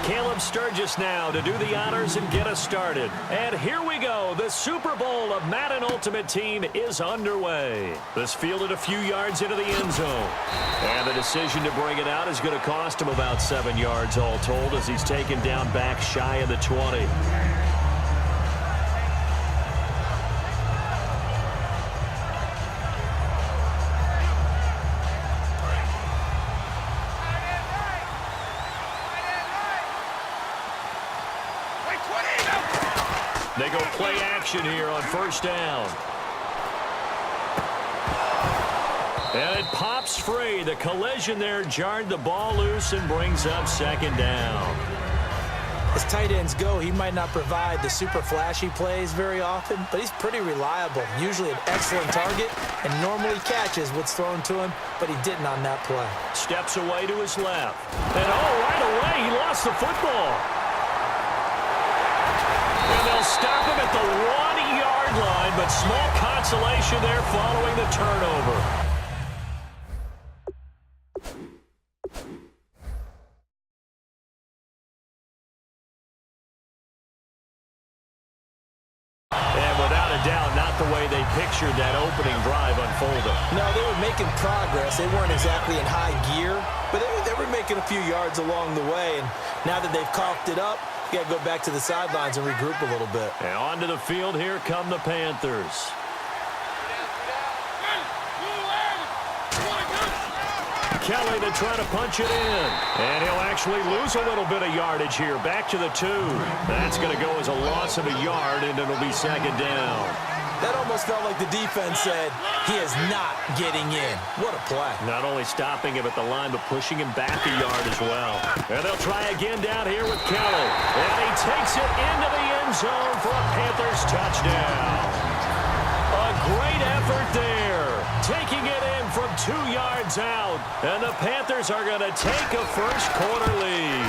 Caleb Sturgis now to do the honors and get us started. And here we go. The Super Bowl of Madden Ultimate Team is underway. This fielded a few yards into the end zone. And the decision to bring it out is going to cost him about 7 yards all told as he's taken down back shy of the 20. They go play action here on first down. And it pops free. The collision there jarred the ball loose and brings up second down. As tight ends go, he might not provide the super flashy plays very often, but he's pretty reliable. Usually an excellent target and normally catches what's thrown to him, but he didn't on that play. Steps away to his left. And right away, he lost the football. And they'll stop him at the 1-yard line, but small consolation there following the turnover. And without a doubt, not the way they pictured that opening drive unfolding. No, they were making progress. They weren't exactly in high gear, but they were making a few yards along the way. And now that they've coughed it up, you got to go back to the sidelines and regroup a little bit. And onto the field, here come the Panthers. Kelly to try to punch it in. And he'll actually lose a little bit of yardage here. Back to the 2. That's going to go as a loss of a yard, and it'll be second down. That almost felt like the defense said, he is not getting in. What a play. Not only stopping him at the line, but pushing him back a yard as well. And they'll try again down here with Kelly. And he takes it into the end zone for a Panthers touchdown. A great effort there. Taking it in from 2 yards out. And the Panthers are going to take a first-quarter lead.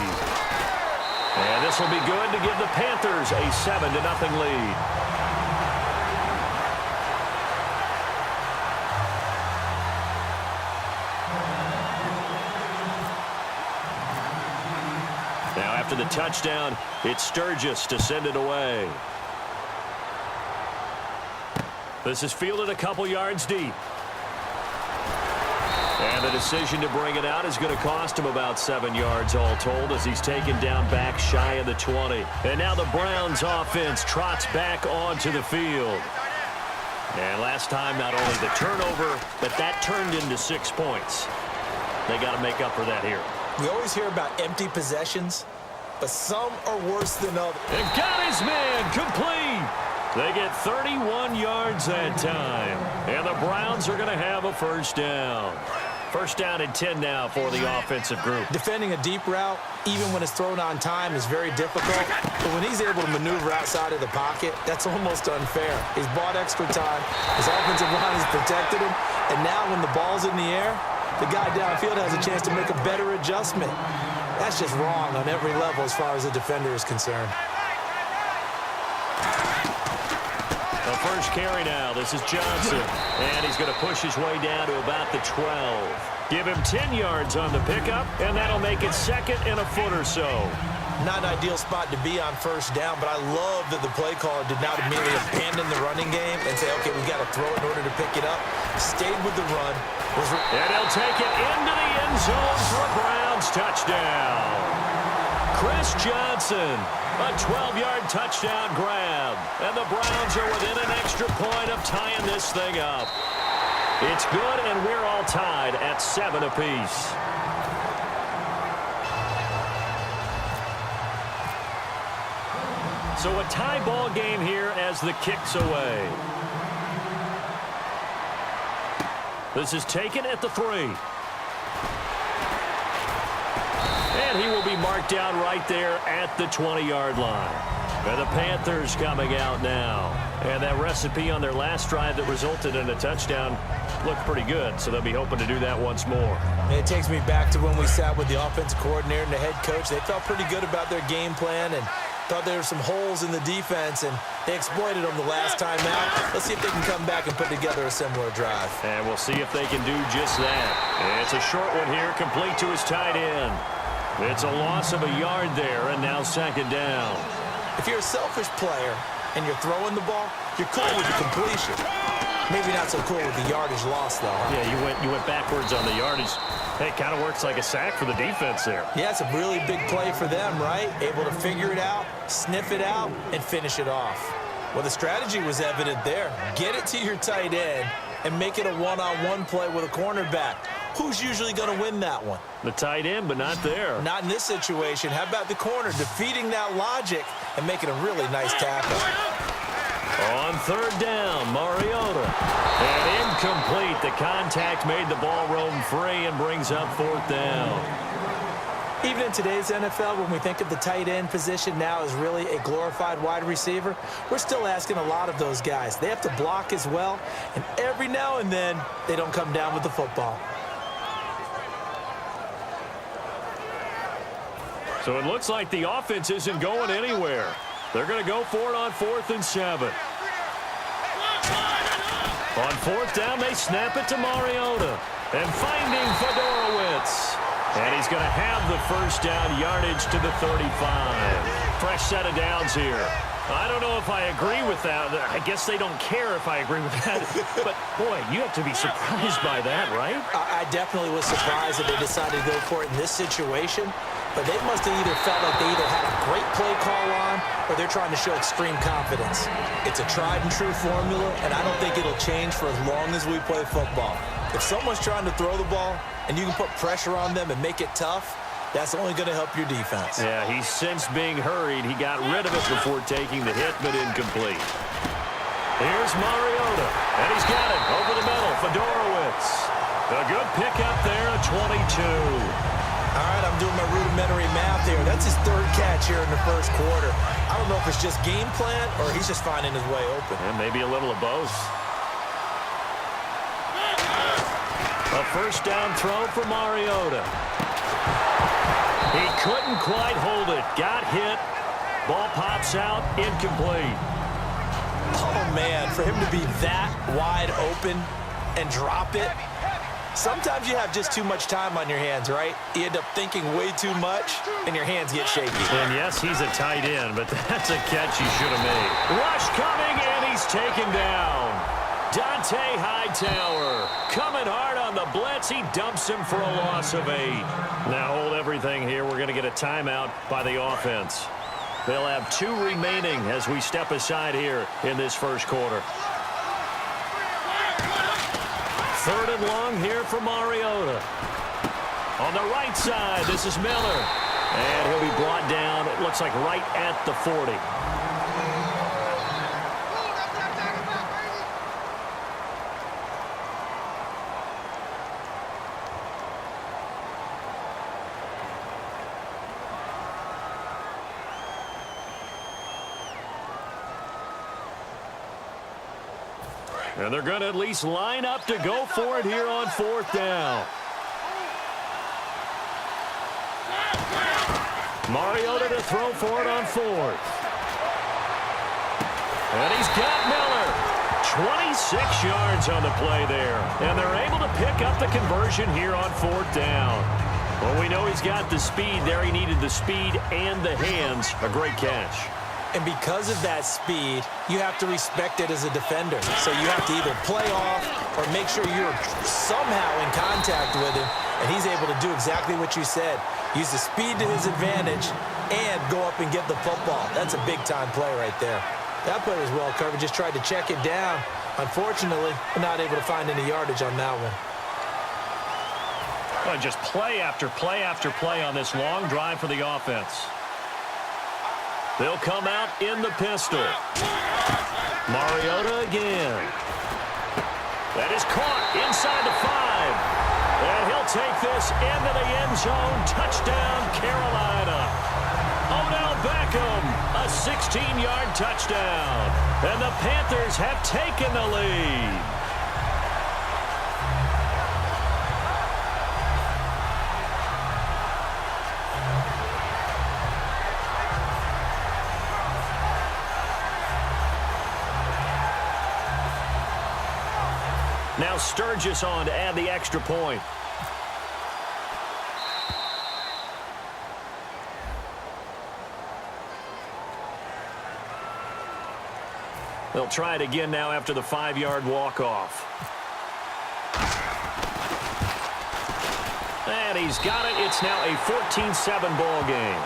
And this will be good to give the Panthers a 7-0 lead. Now after the touchdown, it's Sturgis to send it away. This is fielded a couple yards deep. And the decision to bring it out is going to cost him about 7 yards all told as he's taken down back shy of the 20. And now the Browns offense trots back onto the field. And last time, not only the turnover, but that turned into 6 points. They got to make up for that here. We always hear about empty possessions, but some are worse than others. And got his man complete. They get 31 yards that time. And the Browns are going to have a first down. First down and 10 now for the offensive group. Defending a deep route, even when it's thrown on time, is very difficult. But when he's able to maneuver outside of the pocket, that's almost unfair. He's bought extra time. His offensive line has protected him. And now when the ball's in the air, the guy downfield has a chance to make a better adjustment. That's just wrong on every level as far as the defender is concerned. The first carry now. This is Johnson. And he's going to push his way down to about the 12. Give him 10 yards on the pickup, and that'll make it 2nd and a foot or so. Not an ideal spot to be on first down, but I love that the play caller did not immediately abandon the running game and say, okay, we've got to throw it in order to pick it up. Stayed with the run. And he'll take it into the end zone for a Browns touchdown. Chris Johnson, a 12-yard touchdown grab. And the Browns are within an extra point of tying this thing up. It's good, and we're all tied at 7 apiece. So a tie ball game here as the kick's away. This is taken at the 3. And he will be marked down right there at the 20-yard line. And the Panthers coming out now. And that recipe on their last drive that resulted in a touchdown looked pretty good, so they'll be hoping to do that once more. And it takes me back to when we sat with the offensive coordinator and the head coach. They felt pretty good about their game plan and thought there were some holes in the defense, and they exploited them the last time out. Let's see if they can come back and put together a similar drive. And we'll see if they can do just that. And it's a short one here, complete to his tight end. It's a loss of a yard there, and now second down. If you're a selfish player and you're throwing the ball, you're cool with the completion. Maybe not so cool with the yardage loss, though. Huh? Yeah, you went backwards on the yardage. Hey, it kind of works like a sack for the defense there. Yeah, it's a really big play for them, right? Able to figure it out, sniff it out, and finish it off. Well, the strategy was evident there. Get it to your tight end and make it a one-on-one play with a cornerback. Who's usually going to win that one? The tight end, but not there. Not in this situation. How about the corner defeating that logic and making a really nice tackle? On third down, Mariota. And incomplete. The contact made the ball roam free and brings up fourth down. Even in today's NFL, when we think of the tight end position now as really a glorified wide receiver, we're still asking a lot of those guys. They have to block as well, and every now and then, they don't come down with the football. So it looks like the offense isn't going anywhere. They're going to go for it on 4th and 7. On 4th down, they snap it to Mariota. And finding Fedorowicz. And he's going to have the first down, yardage to the 35. Fresh set of downs here. I don't know if I agree with that. I guess they don't care if I agree with that. But, boy, you have to be surprised by that, right? I definitely was surprised that they decided to go for it in this situation. But they must have either felt like they either had a great play call on or they're trying to show extreme confidence. It's a tried-and-true formula, and I don't think it'll change for as long as we play football. If someone's trying to throw the ball and you can put pressure on them and make it tough, that's only going to help your defense. Yeah, he's since being hurried. He got rid of it before taking the hit, but incomplete. Here's Mariota, and he's got it over the middle. Fedorowicz. A good pickup there at 22. All right, I'm doing my rudimentary math here. That's his third catch here in the first quarter. I don't know if it's just game plan or he's just finding his way open. And maybe a little of both. A first down throw for Mariota. He couldn't quite hold it. Got hit. Ball pops out. Incomplete. Oh, man, for him to be that wide open and drop it. Sometimes you have just too much time on your hands, right? You end up thinking way too much, and your hands get shaky. And yes, he's a tight end, but that's a catch he should have made. Rush coming, and he's taken down. Dante Hightower coming hard on the blitz. He dumps him for a loss of 8. Now hold everything here. We're going to get a timeout by the offense. They'll have 2 remaining as we step aside here in this first quarter. 3rd and long here for Mariota. On the right side, this is Miller. And he'll be brought down, it looks like right at the 40. And they're going to at least line up to go for it here on 4th down. Mariota to throw for it on 4th. And he's got Miller. 26 yards on the play there. And they're able to pick up the conversion here on 4th down. Well, we know he's got the speed there. He needed the speed and the hands. A great catch. And because of that speed, you have to respect it as a defender. So you have to either play off or make sure you're somehow in contact with him, and he's able to do exactly what you said. Use the speed to his advantage and go up and get the football. That's a big-time play right there. That play was well covered, just tried to check it down. Unfortunately, not able to find any yardage on that one. Well, just play after play after play on this long drive for the offense. They'll come out in the pistol. Mariota again. That is caught inside the 5. And he'll take this into the end zone. Touchdown, Carolina. Odell Beckham, a 16-yard touchdown. And the Panthers have taken the lead. Now Sturgis on to add the extra point. They'll try it again now after the 5-yard walk-off. And he's got it. It's now a 14-7 ball game.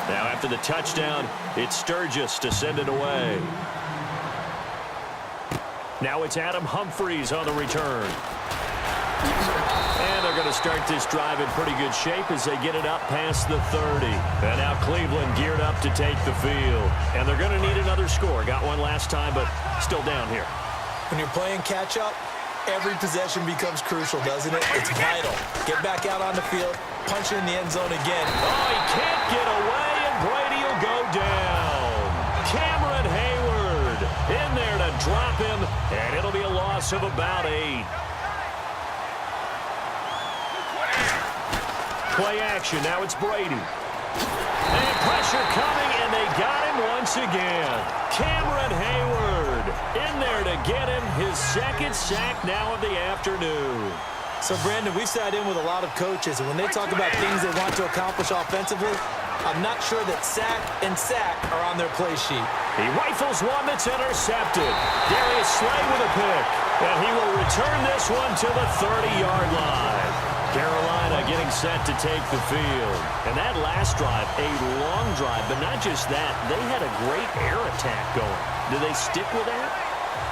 Now after the touchdown, it's Sturgis to send it away. Now it's Adam Humphries on the return. And they're going to start this drive in pretty good shape as they get it up past the 30. And now Cleveland geared up to take the field. And they're going to need another score. Got one last time, but still down here. When you're playing catch-up, every possession becomes crucial, doesn't it? It's vital. Get back out on the field, punch it in the end zone again. Oh, he can't get away, and Brady will go down. Cameron Hayward in there to drop him, and it'll be a loss of about 8. Play action. Now it's Brady. And pressure coming, and they got him once again. Cameron Hayward in there to get him his second sack now of the afternoon. So, Brandon, we've sat in with a lot of coaches, and when they talk about things they want to accomplish offensively, I'm not sure that sack and sack are on their play sheet. He rifles one that's intercepted. Darius Slay with a pick. And he will return this one to the 30-yard line. Carolina getting set to take the field. And that last drive, a long drive, but not just that. They had a great air attack going. Do they stick with that?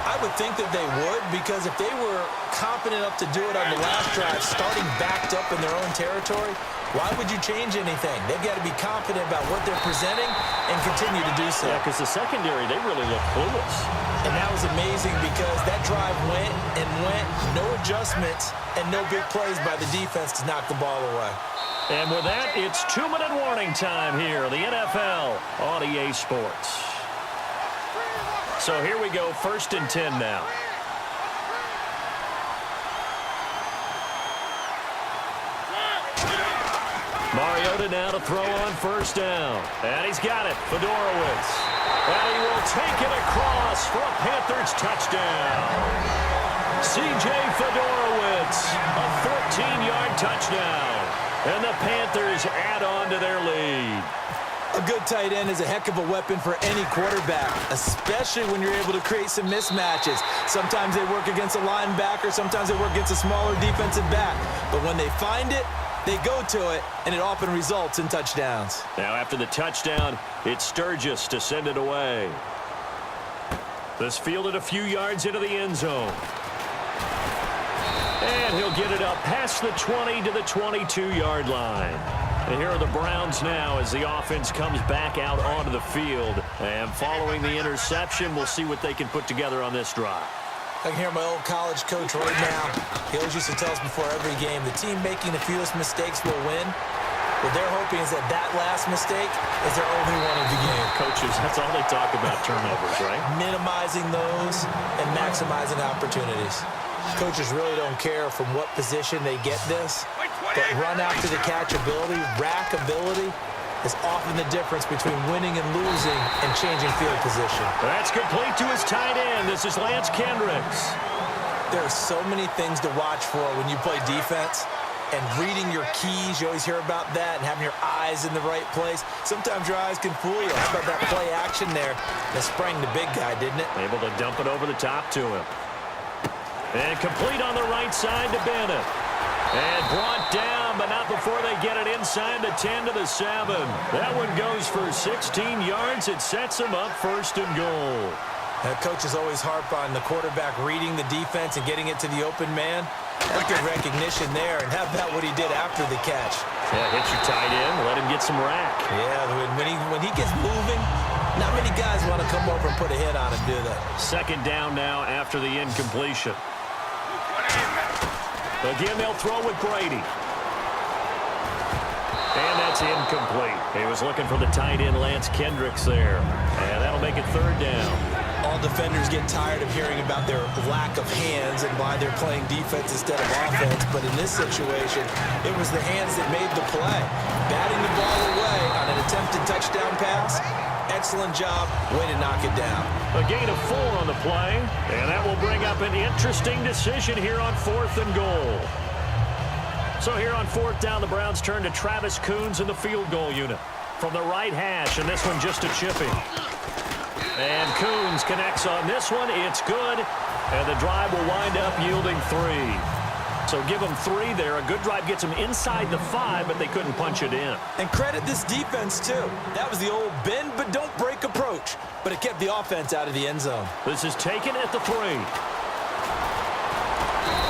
I would think that they would, because if they were confident enough to do it on the last drive, starting backed up in their own territory, why would you change anything? They've got to be confident about what they're presenting and continue to do so. Yeah, because the secondary, they really look clueless. And that was amazing because that drive went and went, no adjustments, and no big plays by the defense to knock the ball away. And with that, it's 2-minute warning time here, the NFL on EA Sports. So here we go, 1st and 10 now. Mariota now to throw on 1st down. And he's got it, Fedorowicz. And he will take it across for a Panthers touchdown. C.J. Fedorowicz, a 14-yard touchdown. And the Panthers add on to their lead. A good tight end is a heck of a weapon for any quarterback, especially when you're able to create some mismatches. Sometimes they work against a linebacker, sometimes they work against a smaller defensive back. But when they find it, they go to it, and it often results in touchdowns. Now after the touchdown, it's Sturgis to send it away. This fielded a few yards into the end zone. And he'll get it up past the 20 to the 22-yard line. And here are the Browns now as the offense comes back out onto the field. And following the interception, we'll see what they can put together on this drive. I can hear my old college coach right now. He always used to tell us before every game, the team making the fewest mistakes will win. What they're hoping is that that last mistake is their only one of the game. Coaches, that's all they talk about, turnovers, right? Minimizing those and maximizing opportunities. Coaches really don't care from what position they get this, but run after the catch ability, rack ability, is often the difference between winning and losing and changing field position. That's complete to his tight end. This is Lance Kendricks. There are so many things to watch for when you play defense. And reading your keys, you always hear about that, and having your eyes in the right place. Sometimes your eyes can fool you. How about that play action there? That sprang the big guy, didn't it? Able to dump it over the top to him. And complete on the right side to Bennett. And brought down, but not before they get it inside the 10 to the 7. That one goes for 16 yards. It sets them up 1st and goal. Coaches always harp on the quarterback reading the defense and getting it to the open man. That's good recognition there. And how about what he did after the catch? Yeah, hit your tight end, let him get some rack. Yeah, when he gets moving, not many guys want to come over and put a hit on him, do they? 2nd down now after the incompletion. Again, they'll throw with Brady. And that's incomplete. He was looking for the tight end, Lance Kendricks, there. And that'll make it 3rd down. All defenders get tired of hearing about their lack of hands and why they're playing defense instead of offense. But in this situation, it was the hands that made the play. Batting the ball away on an attempted touchdown pass. Excellent job. Way to knock it down. A gain of 4 on the play. And that will bring up an interesting decision here on 4th and goal. So here on fourth down, the Browns turn to Travis Coons in the field goal unit. From the right hash, and this one just a chipping. And Coons connects on this one. It's good. And the drive will wind up yielding 3. So give them 3 there. A good drive gets them inside the 5, but they couldn't punch it in. And credit this defense, too. That was the old bend but don't break approach. But it kept the offense out of the end zone. This is taken at the 3.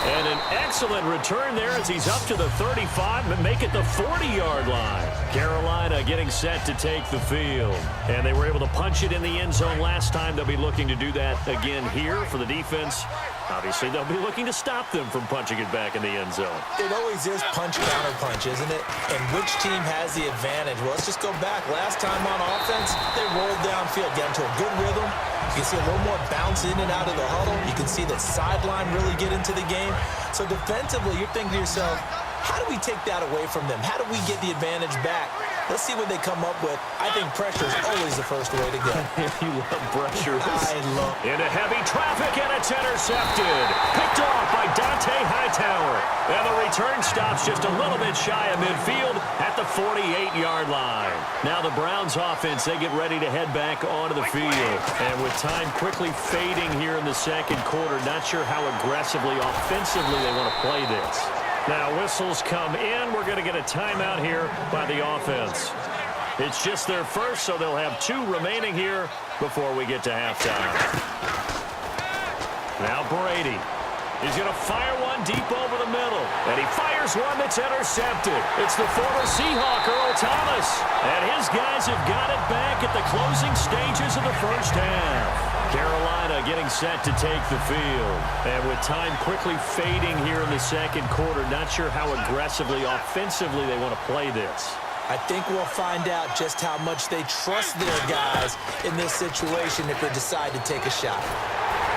And an excellent return there as he's up to the 35 and make it the 40-yard line. Carolina getting set to take the field. And they were able to punch it in the end zone last time. They'll be looking to do that again here for the defense. Obviously, they'll be looking to stop them from punching it back in the end zone. It always is punch-counter-punch, isn't it? And which team has the advantage? Well, let's just go back. Last time on offense, they rolled downfield, got into a good rhythm. You can see a little more bounce in and out of the huddle. You can see that sideline really get into the game. So defensively, you're thinking to yourself, how do we take that away from them? How do we get the advantage back? Let's see what they come up with. I think pressure is always the first way to go. You love pressure. I love into heavy traffic, and it's intercepted. Picked off by Dante Hightower. And the return stops just a little bit shy of midfield at the 48-yard line. Now the Browns offense, they get ready to head back onto the field. And with time quickly fading here in the second quarter, not sure how aggressively, offensively they want to play this. Now whistles come in. We're going to get a timeout here by the offense. It's just their first, so they'll have 2 remaining here before we get to halftime. Now Brady. He's going to fire one deep over the middle. And he fires one that's intercepted. It's the former Seahawk, Earl Thomas. And his guys have got it back at the closing stages of the first half. Carolina getting set to take the field. And with time quickly fading here in the second quarter, not sure how aggressively, offensively they want to play this. I think we'll find out just how much they trust their guys in this situation if they decide to take a shot.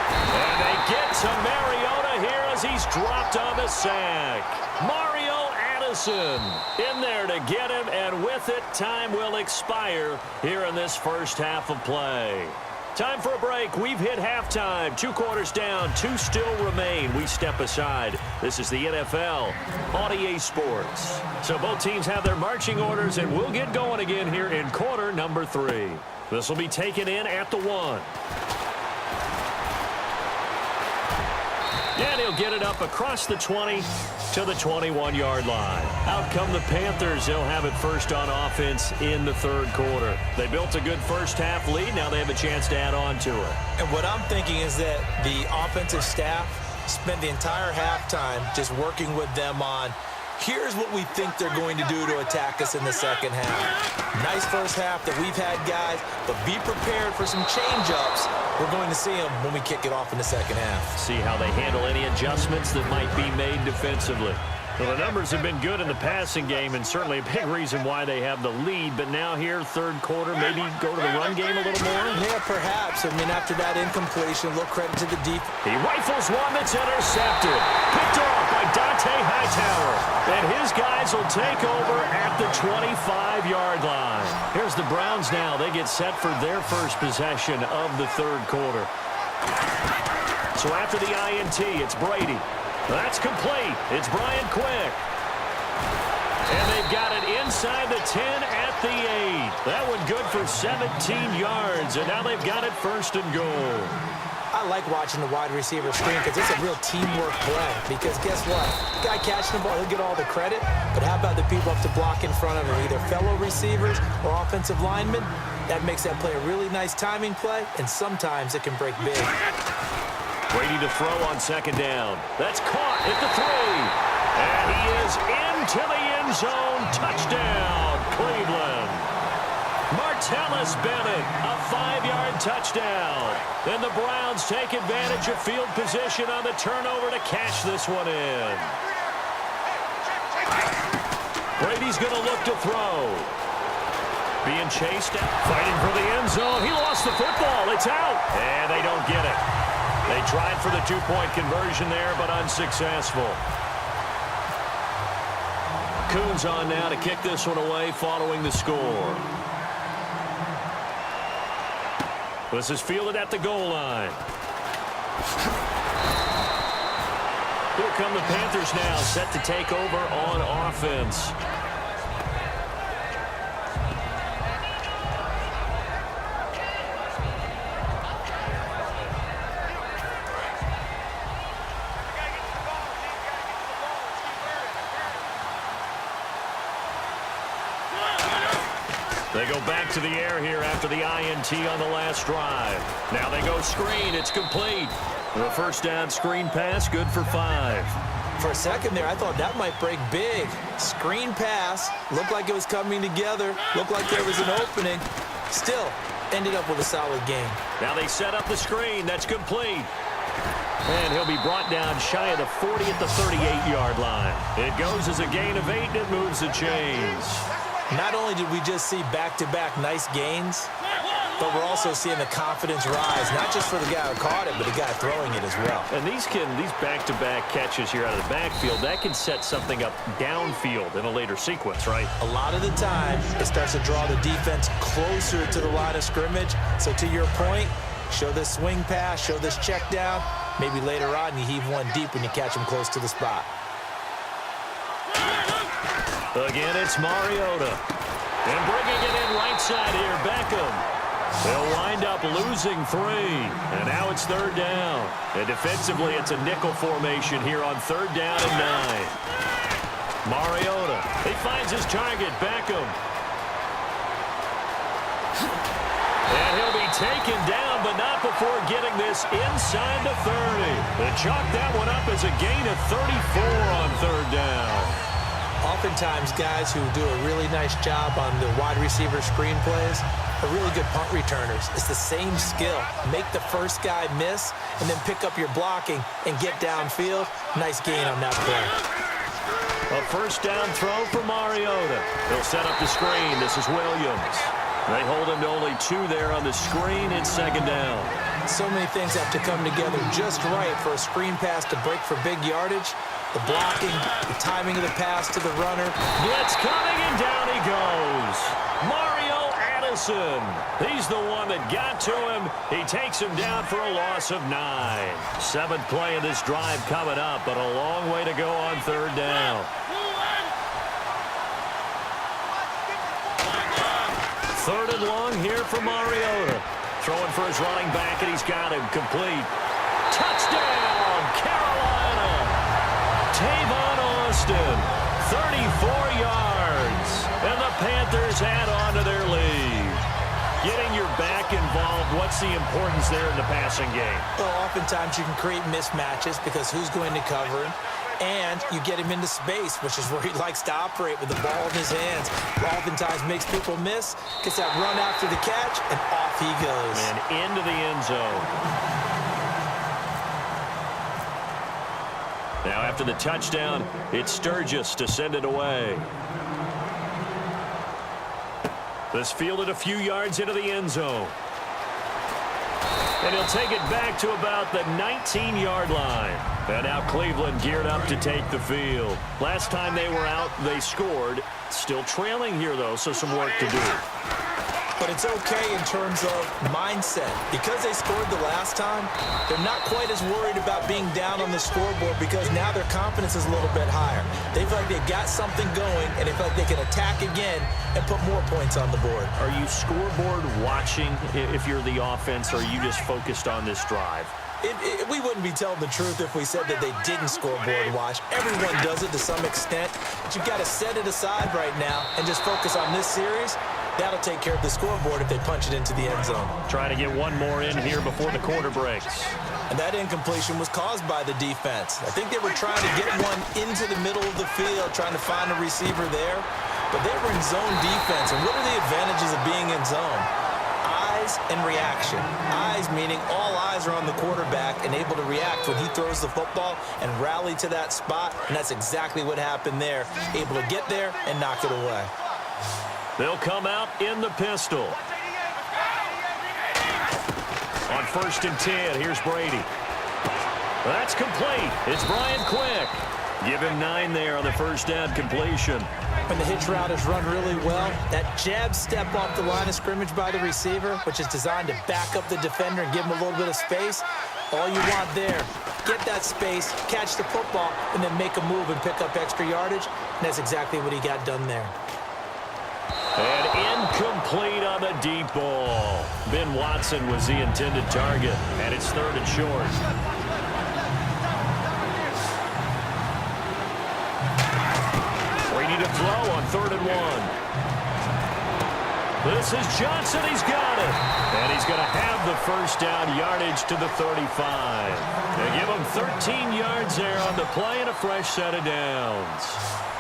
And they get to Mariota here as he's dropped on the sack. Mario Addison in there to get him, and with it, time will expire here in this first half of play. Time for a break. We've hit halftime. 2 quarters down, 2 still remain. We step aside. This is the NFL on EA Sports. So both teams have their marching orders, and we'll get going again here in quarter number 3. This will be taken in at the 1. And he'll get it up across the 20 to the 21-yard line. Out come the Panthers. They'll have it first on offense in the third quarter. They built a good first half lead. Now they have a chance to add on to it. And what I'm thinking is that the offensive staff spent the entire halftime just working with them on, here's what we think they're going to do to attack us in the second half. Nice first half that we've had, guys, but be prepared for some change-ups. We're going to see them when we kick it off in the second half. See how they handle any adjustments that might be made defensively. Well, the numbers have been good in the passing game, and certainly a big reason why they have the lead. But now here, third quarter, maybe go to the run game a little more? Yeah, perhaps. I mean, after that incompletion, a little credit to the defense. He rifles one that's intercepted. Picked off by Dante Hightower. And his guys will take over at the 25-yard line. Here's the Browns now. They get set for their first possession of the third quarter. So after the INT, it's Brady. That's complete. It's Brian Quick. And they've got it inside the 10 at the 8. That one good for 17 yards. And now they've got it first and goal. I like watching the wide receiver screen because it's a real teamwork play. Because guess what? The guy catching the ball, he'll get all the credit. But how about the people up to block in front of him, either fellow receivers or offensive linemen? That makes that play a really nice timing play, and sometimes it can break big. Brady to throw on second down. That's caught at the 3. And he is into the end zone. Touchdown, Cleveland. Martellus Bennett, a 5-yard touchdown. Then the Browns take advantage of field position on the turnover to cash this one in. Brady's going to look to throw. Being chased out, fighting for the end zone. He lost the football. It's out. And they don't get it. They tried for the 2-point conversion there, but unsuccessful. Coons on now to kick this one away following the score. This is fielded at the goal line. Here come the Panthers now, set to take over on offense. They go back to the air here after the INT on the last drive. Now they go screen. It's complete. The first down screen pass, good for 5. For a second there, I thought that might break big. Screen pass. Looked like it was coming together. Looked like there was an opening. Still, ended up with a solid game. Now they set up the screen. That's complete. And he'll be brought down shy of the 40 at the 38-yard line. It goes as a gain of 8, and it moves the chains. Not only did we just see back-to-back nice gains, but we're also seeing the confidence rise, not just for the guy who caught it, but the guy throwing it as well. And these back-to-back catches here out of the backfield, that can set something up downfield in a later sequence, right? A lot of the time, it starts to draw the defense closer to the line of scrimmage. So to your point, show this swing pass, show this check down. Maybe later on you heave one deep when you catch him close to the spot. Again, it's Mariota. And bringing it in right side here, Beckham. They'll wind up losing 3. And now it's 3rd down. And defensively, it's a nickel formation here on 3rd down and 9. Mariota. He finds his target, Beckham. And he'll be taken down, but not before getting this inside the 30. They chalk that one up as a gain of 34 on 3rd down. Oftentimes, guys who do a really nice job on the wide receiver screen plays are really good punt returners. It's the same skill. Make the first guy miss, and then pick up your blocking and get downfield. Nice gain on that play. A first down throw for Mariota. He'll set up the screen. This is Williams. They hold him to only 2 there on the screen. It's 2nd down. So many things have to come together just right for a screen pass to break for big yardage. The blocking, the timing of the pass to the runner. Blitz coming, and down he goes. Mario Addison. He's the one that got to him. He takes him down for a loss of 9. 7th play of this drive coming up, but a long way to go on 3rd down. 3rd and long here for Mariota. Throwing for his running back, and he's got him complete. Touchdown, Carolina! Tavon Austin, 34 yards, and the Panthers add on to their lead. Getting your back involved, what's the importance there in the passing game? Well, oftentimes you can create mismatches because who's going to cover him? And you get him into space, which is where he likes to operate with the ball in his hands. Oftentimes makes people miss, gets that run after the catch, and off he goes. And into the end zone. Now after the touchdown, it's Sturgis to send it away. This fielded a few yards into the end zone. And he'll take it back to about the 19-yard line. And now Cleveland geared up to take the field. Last time they were out, they scored. Still trailing here, though, so some work to do. But it's okay in terms of mindset. Because they scored the last time, they're not quite as worried about being down on the scoreboard because now their confidence is a little bit higher. They feel like they've got something going, and they feel like they can attack again and put more points on the board. Are you scoreboard watching if you're the offense, or are you just focused on this drive? We wouldn't be telling the truth if we said that they didn't scoreboard watch. Everyone does it to some extent. But you've got to set it aside right now and just focus on this series. That'll take care of the scoreboard if they punch it into the end zone. Trying to get one more in here before the quarter breaks. And that incompletion was caused by the defense. I think they were trying to get one into the middle of the field, trying to find a receiver there. But they were in zone defense. And what are the advantages of being in zone? Eyes and reaction. Eyes meaning all eyes are on the quarterback and able to react when he throws the football and rally to that spot. And that's exactly what happened there. Able to get there and knock it away. They'll come out in the pistol. On 1st and 10, here's Brady. That's complete. It's Brian Quick. Give him 9 there on the first down completion. When the hitch route is run really well, that jab step off the line of scrimmage by the receiver, which is designed to back up the defender and give him a little bit of space, all you want there get that space, catch the football, and then make a move and pick up extra yardage. And that's exactly what he got done there. And incomplete on the deep ball. Ben Watson was the intended target, and it's 3rd and short. Ready to throw on 3rd and 1. This is Johnson. He's got it. And he's going to have the first down yardage to the 35. They give him 13 yards there on the play and a fresh set of downs.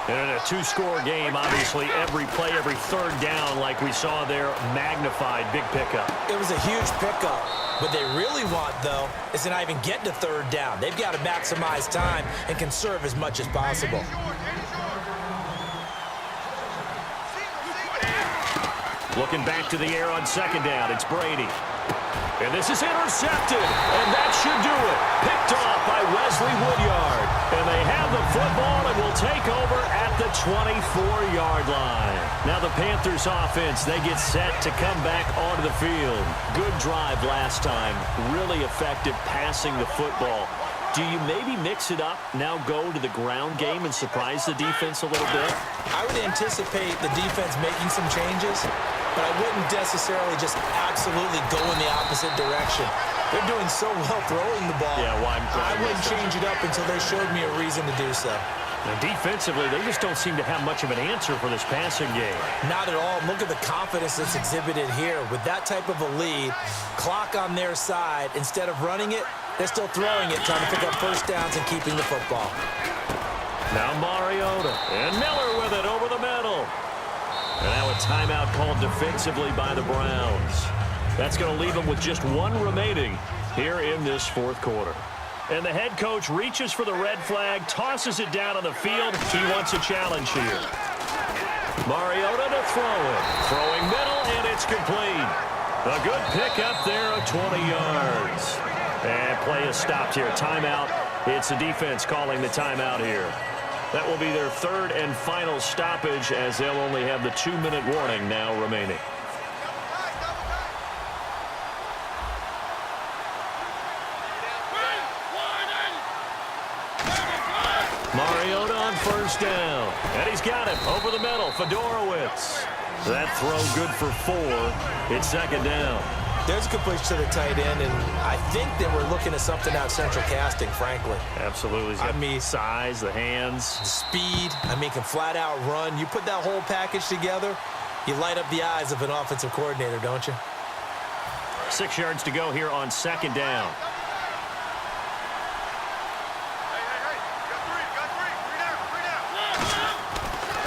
And in a 2-score game, obviously, every play, every 3rd down, like we saw there, magnified. Big pickup. It was a huge pickup. What they really want, though, is to not even get to 3rd down. They've got to maximize time and conserve as much as possible. Looking back to the air on 2nd down, it's Brady. And this is intercepted, and that should do it. Picked off by Wesley Woodyard. And they have the football and will take over at the 24-yard line. Now the Panthers offense, they get set to come back onto the field. Good drive last time. Really effective passing the football. Do you maybe mix it up, now go to the ground game and surprise the defense a little bit? I would anticipate the defense making some changes, but I wouldn't necessarily just absolutely go in the opposite direction. They're doing so well throwing the ball. Yeah, well, I wouldn't change it up until they showed me a reason to do so. And defensively, they just don't seem to have much of an answer for this passing game. Not at all. Look at the confidence that's exhibited here. With that type of a lead, clock on their side, instead of running it, they're still throwing it, trying to pick up first downs and keeping the football. Now Mariota, and Miller with it over the middle. And now a timeout called defensively by the Browns. That's going to leave them with just 1 remaining here in this 4th quarter. And the head coach reaches for the red flag, tosses it down on the field. He wants a challenge here. Mariota to throw it. Throwing middle, and it's complete. A good pickup there of 20 yards. And play is stopped here. Timeout. It's the defense calling the timeout here. That will be their 3rd and final stoppage, as they'll only have the 2-minute warning now remaining. Mariota on 1st down. And he's got it over the middle. Fedorowicz. That throw good for 4. It's 2nd down. There's a good push to the tight end, and I think that we're looking at something out central casting, frankly. Absolutely. He's got the size, the hands. Speed. I mean, can flat out run. You put that whole package together, you light up the eyes of an offensive coordinator, don't you? 6 yards to go here on 2nd down.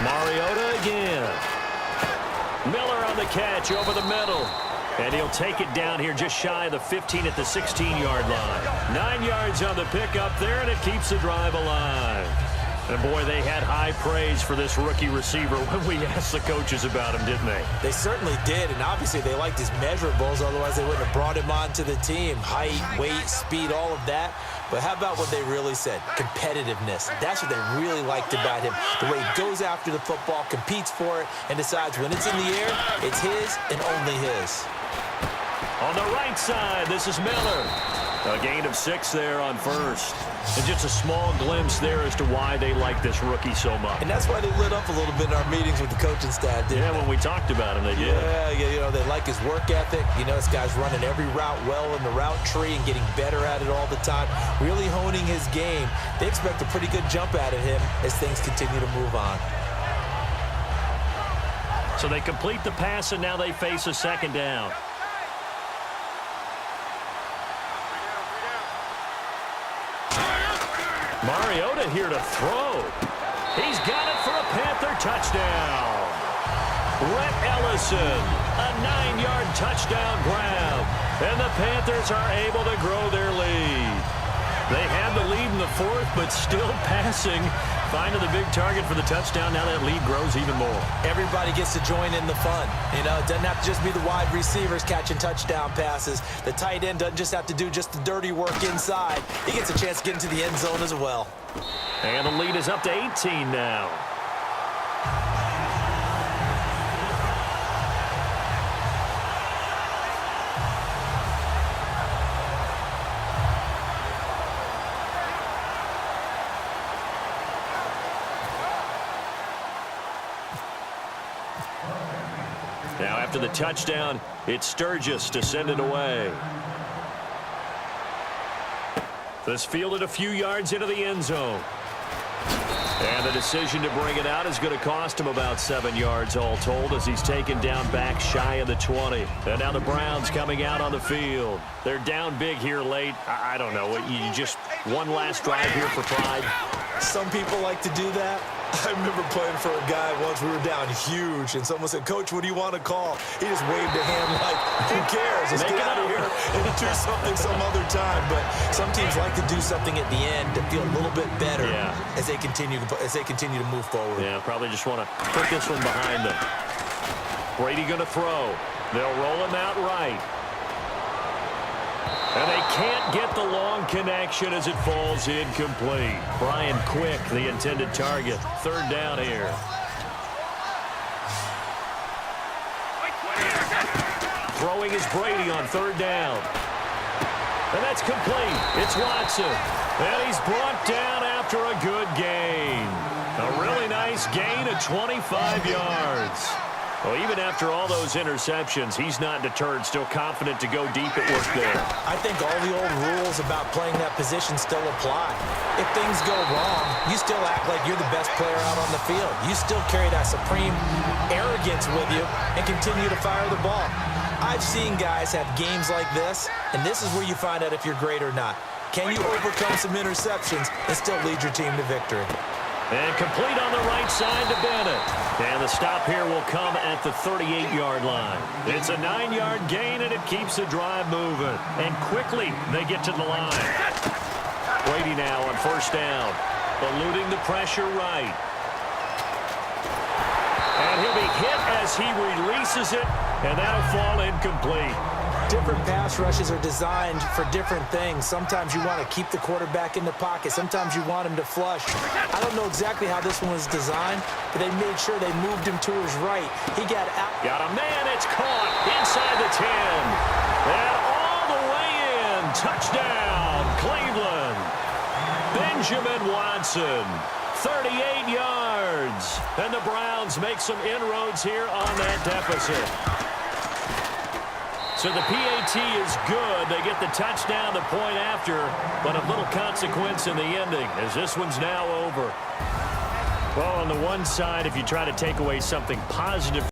Mariota again. Miller on the catch over the middle. And he'll take it down here just shy of the 15 at the 16-yard line. 9 yards on the pickup there, and it keeps the drive alive. And, boy, they had high praise for this rookie receiver when we asked the coaches about him, didn't they? They certainly did, and obviously they liked his measurables. Otherwise, they wouldn't have brought him onto the team. Height, weight, speed, all of that. But how about what they really said? Competitiveness. That's what they really liked about him. The way he goes after the football, competes for it, and decides when it's in the air, it's his and only his. On the right side, this is Miller. A gain of 6 there on 1st. And just a small glimpse there as to why they like this rookie so much. And that's why they lit up a little bit in our meetings with the coaching staff, didn't they? When we talked about him, they did. Yeah, you know, they like his work ethic. You know, this guy's running every route well in the route tree and getting better at it all the time, really honing his game. They expect a pretty good jump out of him as things continue to move on. So they complete the pass, and now they face a 2nd down. Mariota here to throw. He's got it for a Panther touchdown. Rhett Ellison, a 9-yard touchdown grab. And the Panthers are able to grow their lead. They had the lead in the 4th, but still passing. Finding the big target for the touchdown. Now that lead grows even more. Everybody gets to join in the fun. You know, it doesn't have to just be the wide receivers catching touchdown passes. The tight end doesn't just have to do just the dirty work inside. He gets a chance to get into the end zone as well. And the lead is up to 18 now. Now after the touchdown, it's Sturgis to send it away. This fielded a few yards into the end zone. And the decision to bring it out is going to cost him about 7 yards all told as he's taken down back shy of the 20. And now the Browns coming out on the field. They're down big here late. I don't know. You just one last drive here for pride. Some people like to do that. I remember playing for a guy once. We were down huge, and someone said, "Coach, what do you want to call?" He just waved a hand like, who cares? Let's get out of here and do something some other time. But some teams like to do something at the end to feel a little bit better as they continue to move forward. Yeah, probably just want to put this one behind them. Brady going to throw. They'll roll him out right. And they can't get the long connection as it falls incomplete. Brian Quick, the intended target. Third down here. Throwing is Brady on third down. And that's complete. It's Watson. And he's brought down after a good gain. A really nice gain of 25 yards. Well, even after all those interceptions, he's not deterred, still confident to go deep at work there. I think all the old rules about playing that position still apply. If things go wrong, you still act like you're the best player out on the field. You still carry that supreme arrogance with you and continue to fire the ball. I've seen guys have games like this, and this is where you find out if you're great or not. Can you overcome some interceptions and still lead your team to victory? And complete on the right side to Bennett. And the stop here will come at the 38-yard line. It's a 9-yard gain, and it keeps the drive moving. And quickly, they get to the line. Brady now on first down, eluding the pressure right. And he'll be hit as he releases it, and that'll fall incomplete. Different pass rushes are designed for different things. Sometimes you want to keep the quarterback in the pocket. Sometimes you want him to flush. I don't know exactly how this one was designed, but they made sure they moved him to his right. He got out. Got a man. It's caught inside the 10. And all the way in. Touchdown, Cleveland. Benjamin Watson. 38 yards. And the Browns make some inroads here on that deficit. So the PAT is good. They get the touchdown the point after, but of little consequence in the ending as this one's now over. Well, on the one side, if you try to take away something positive